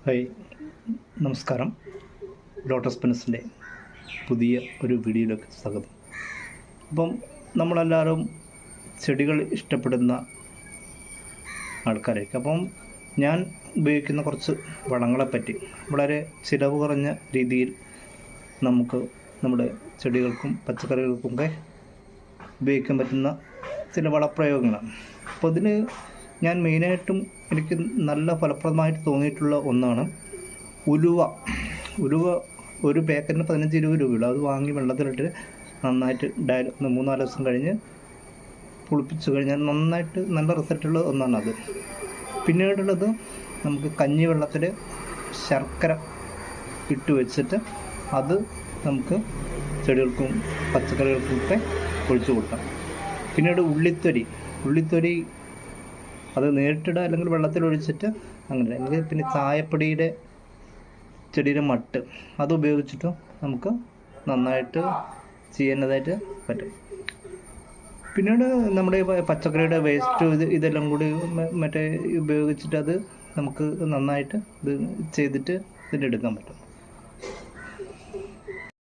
Hi, നമസ്കാരം. Lotus പെൻസിൻ്റെ പുതിയ ഒരു വീഡിയോയിലേക്ക് സ്വാഗതം. അപ്പം നമ്മളെല്ലാവരും ചെടികൾ ഇഷ്ടപ്പെടുന്ന ആൾക്കാരായിരിക്കും. അപ്പം ഞാൻ ഉപയോഗിക്കുന്ന കുറച്ച് വളങ്ങളെപ്പറ്റി വളരെ ചിലവ് കുറഞ്ഞ രീതിയിൽ നമുക്ക് നമ്മുടെ ചെടികൾക്കും പച്ചക്കറികൾക്കുമൊക്കെ ഉപയോഗിക്കാൻ പറ്റുന്ന ചില വളപ്രയോഗങ്ങളാണ്. അപ്പോൾ അതിന് ഞാൻ മെയിനായിട്ടും എനിക്ക് നല്ല ഫലപ്രദമായിട്ട് തോന്നിയിട്ടുള്ള ഒന്നാണ് ഉലുവ. ഒരു പാക്കറ്റിന് 15-20 രൂപയുള്ളൂ. അത് വാങ്ങി വെള്ളത്തിലിട്ട് നന്നായിട്ട് 3-4 ദിവസം കഴിഞ്ഞ് പുളിപ്പിച്ച് കഴിഞ്ഞാൽ നന്നായിട്ട് നല്ല റിസൾട്ടുള്ള ഒന്നാണ് അത്. പിന്നീടുള്ളത് നമുക്ക് കഞ്ഞി വെള്ളത്തിൽ ശർക്കര ഇട്ട് വെച്ചിട്ട് അത് നമുക്ക് ചെടികൾക്കും പച്ചക്കറികൾക്കൊക്കെ ഒഴിച്ചു കൊടുക്കാം. പിന്നീട് ഉള്ളിത്തൊരി അത് നേരിട്ടിടുക, അല്ലെങ്കിൽ വെള്ളത്തിൽ ഒഴിച്ചിട്ട് അങ്ങനെ. അല്ലെങ്കിൽ പിന്നെ ചായപ്പൊടിയുടെ ചെടിയുടെ മട്ട് അത് ഉപയോഗിച്ചിട്ടും നമുക്ക് നന്നായിട്ട് ചെയ്യുന്നതായിട്ട് പറ്റും. പിന്നീട് നമ്മുടെ പച്ചക്കറിയുടെ വേസ്റ്റ് ഇതെല്ലാം കൂടി ഉപയോഗിച്ചിട്ട് അത് നമുക്ക് നന്നായിട്ട് ഇത് ചെയ്തിട്ട് ഇതിനെടുക്കാൻ പറ്റും.